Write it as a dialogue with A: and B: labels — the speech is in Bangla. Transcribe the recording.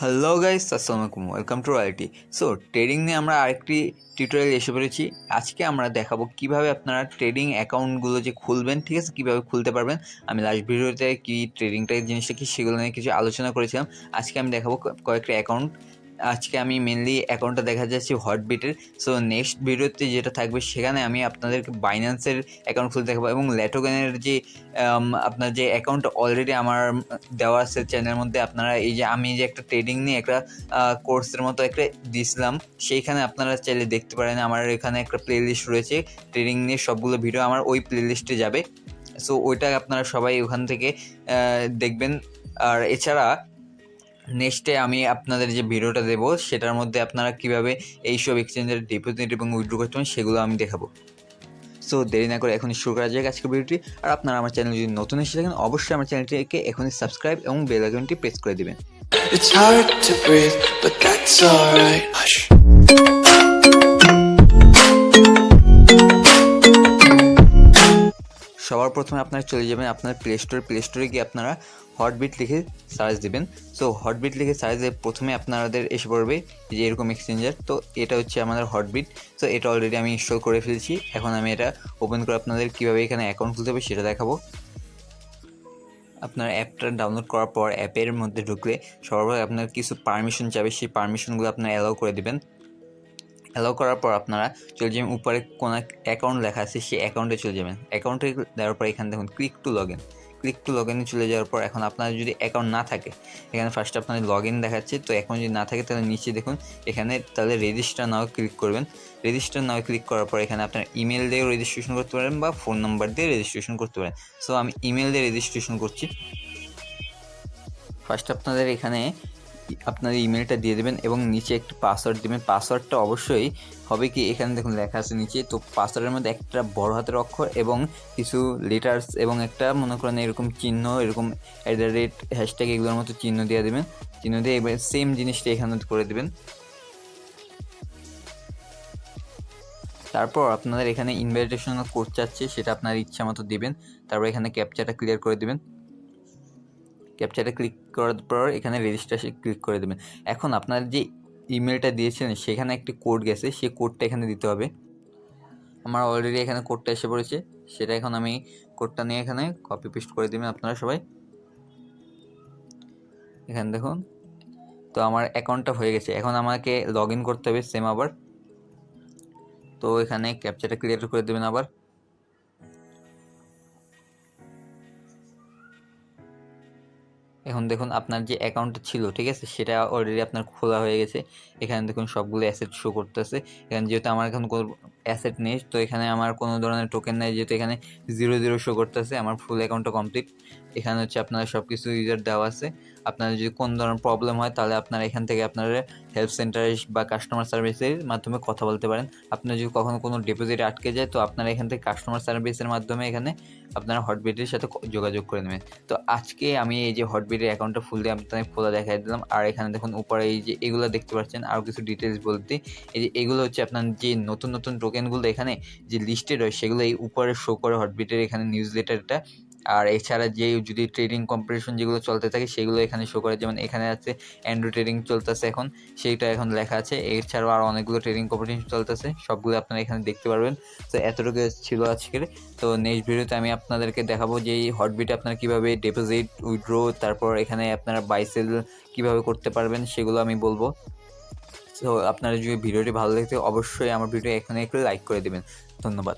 A: হ্যালো গাইস, আসসালামু আলাইকুম, welcome to royalty. So trading নিয়ে আমরা আরেকটি টিউটোরিয়াল এসে পড়েছি। আজকে আমরা দেখাবো কিভাবে আপনারা ট্রেডিং অ্যাকাউন্টগুলো যে খুলবেন, ঠিক আছে, কিভাবে খুলতে পারবেন। আমি লাস্ট ভিডিওতে কি ট্রেডিংটা জিনিসটা কি সেগুলো নিয়ে কিছু আলোচনা করেছিলাম। আজকে আমি দেখাবো কয়েকটা অ্যাকাউন্ট। আজকে আমি মেনলি অ্যাকাউন্টটা দেখা যাচ্ছে হটবিটের। সো নেক্সট ভিডিওতে যেটা থাকবে সেখানে আমি আপনাদেরকে বাইন্যান্সের অ্যাকাউন্ট খুলতে দেখাবো এবং লেটোগেনের যে আপনার যে অ্যাকাউন্ট অলরেডি আমার দেওয়া আছে চ্যানেলের মধ্যে। আপনারা এই যে আমি যে একটা ট্রেডিং নিয়ে একটা কোর্সের মতো একটা দিয়েছিলাম, সেইখানে আপনারা চাইলে দেখতে পারেন। আমার এখানে একটা প্লে লিস্ট রয়েছে ট্রেডিং নিয়ে, সবগুলো ভিডিও আমার ওই প্লে লিস্টে যাবে। সো ওইটা আপনারা সবাই ওখান থেকে দেখবেন। আর এছাড়া নেক্সটে আমি আপনাদের যে ভিডিওটা দেবো সেটার মধ্যে আপনারা কীভাবে এইসব এক্সচেঞ্জের ডিপোজিট এবং উইথড্র করতে পারেন সেগুলো আমি দেখাবো। সো দেরি না করে এখনই শুরু করা যাক আজকের ভিডিওটি। আর আপনারা আমার চ্যানেল যদি নতুন এসে থাকেন, অবশ্যই আমার চ্যানেলটিকে এখনই সাবস্ক্রাইব এবং বেল আইকনটি প্রেস করে দেবেন। It's hard to breathe, but that's alright. Hush. সবার প্রথমে আপনারা চলে যাবেন আপনার প্লে স্টোরে গিয়ে আপনারা হটবিট লিখে সার্চ দেবেন। সো হটবিট লিখে সার্চ দিয়ে প্রথমে আপনাদের এসে পড়বে যে এরকম এক্সচেঞ্জার। তো এটা হচ্ছে আমাদের হটবিট। সো এটা অলরেডি আমি ইনস্টল করে ফেলেছি। এখন আমি এটা ওপেন করে আপনাদের কীভাবে এখানে অ্যাকাউন্ট খুলতে হবে সেটা দেখাবো। আপনার অ্যাপটা ডাউনলোড করার পর অ্যাপের মধ্যে ঢুকলে সবার আপনার কিছু পারমিশন চাবে, সেই পারমিশনগুলো আপনারা অ্যালাউ করে দেবেন। অ্যালাউ করার পর আপনারা চলে যাবেন উপরে কোনো অ্যাকাউন্ট লেখা আছে, সেই অ্যাকাউন্টে চলে যাবেন। অ্যাকাউন্টে দেওয়ার পর এখানে দেখুন ক্লিক টু লগ ইনে চলে যাওয়ার পর এখন আপনার যদি অ্যাকাউন্ট না থাকে, এখানে ফার্স্টে আপনাদের লগ ইন দেখাচ্ছে। তো অ্যাকাউন্ট যদি না থাকে তাহলে নিচে দেখুন এখানে তাহলে রেজিস্টার নাও ক্লিক করবেন। রেজিস্টার নাও ক্লিক করার পর এখানে আপনার ইমেল দিয়ে রেজিস্ট্রেশন করতে পারেন বা ফোন নাম্বার দিয়ে রেজিস্ট্রেশন করতে পারেন। সো আমি ইমেল দিয়ে রেজিস্ট্রেশন করছি। ফার্স্ট আপনাদের এখানে আপনাদের ইমেলটা দিয়ে দেবেন এবং নিচে একটি পাসওয়ার্ড দেবেন। পাসওয়ার্ডটা অবশ্যই হবে কি, এখানে দেখুন লেখা আছে নিচে। তো পাসওয়ার্ডের মধ্যে একটা বড় হাতের অক্ষর এবং কিছু লেটার্স এবং একটা মনে করেন এরকম চিহ্ন, এরকম @ হ্যাশট্যাগ এগুলোর মতো চিহ্ন দিয়ে দেবেন। চিহ্ন দিয়ে এবার সেম জিনিসটা এখানে করে দেবেন। তারপর আপনাদের এখানে ইনভাইটেশন কোড চাচ্ছে, সেটা আপনার ইচ্ছা মতো দেবেন। তারপর এখানে ক্যাপচাটা ক্লিয়ার করে দেবেন। ক্যাপচারে ক্লিক করার পর এখানে রেজিস্ট্রেশন ক্লিক করে দেবেন। এখন আপনার যে ইমেলটা দিয়েছিলেন সেখানে একটি কোড গেছে, সেই কোডটা এখানে দিতে হবে। আমার অলরেডি এখানে কোডটা এসে পড়েছে, সেটা এখন আমি কোডটা নিয়ে এখানে কপি পেস্ট করে দেবেন আপনারা সবাই। এখানে দেখুন, তো আমার অ্যাকাউন্টটা হয়ে গেছে। এখন আমাকে লগ ইন করতে হবে সেম আবার। তো এখানে ক্যাপচাটা ক্লিয়ার করে দেবেন আবার। এখন দেখুন আপনার যে অ্যাকাউন্টটা ছিল, ঠিক আছে, সেটা অলরেডি আপনার খোলা হয়ে গেছে। এখানে দেখুন সবগুলো অ্যাসেট শো করতেছে। এখানে যেহেতু আমার এখন কোনো অ্যাসেট নেই, তো এখানে আমার কোনো ধরনের টোকেন নেই, যেহেতু এখানে 0 শো করতেছে। আমার ফুল অ্যাকাউন্টটা কমপ্লিট। এখানে হচ্ছে আপনারা সব কিছু ইউজার দেওয়া আছে। আপনার যদি কোনো ধরনের প্রবলেম হয় তাহলে আপনারা এখান থেকে আপনারা হেল্প সেন্টারে বা কাস্টমার সার্ভিসের মাধ্যমে কথা বলতে পারেন। আপনার যদি কখনো কোনো ডিপোজিট আটকে যায়, তো আপনারা এখান থেকে কাস্টমার সার্ভিসের মাধ্যমে এখানে আপনারা হটবিটের সাথে যোগাযোগ করে নেবেন। তো আজকে আমি এই যে হটবিটের অ্যাকাউন্টটা ফুল দিয়ে আপনাদের খোলা দেখাই দিলাম। আর এখানে দেখুন উপরে এই যে এগুলো দেখতে পাচ্ছেন, আরও কিছু ডিটেলস বলতে এই যে এগুলো হচ্ছে আপনার যে নতুন টোকেনগুলো এখানে যে লিস্টেড হয় সেগুলো এই উপরে শো করে হটবিটের এখানে নিউজ লেটারটা। আর এছাড়া যে যদি ট্রেডিং কম্পিটিশন যেগুলো চলতে থাকে সেগুলো এখানে শো করে, যেমন এখানে আছে অ্যান্ড্রয়েড ট্রেডিং চলতেছে এখন, সেইটা এখন লেখা আছে। এছাড়াও আরও অনেকগুলো ট্রেডিং কম্পিটিশন চলতেছে, সবগুলো আপনারা এখানে দেখতে পারবেন। তো এতটুকু ছিল আজকের। তো নেক্সট ভিডিওতে আমি আপনাদেরকে দেখাবো যে এই হটবিটে আপনারা কীভাবে ডিপোজিট, উইথড্র, তারপর এখানে আপনারা বাই সেল কীভাবে করতে পারবেন সেগুলো আমি বলবো। তো আপনারা যদি ভিডিওটি ভালো লাগতে অবশ্যই আমার ভিডিও এখানে একটু লাইক করে দেবেন। ধন্যবাদ।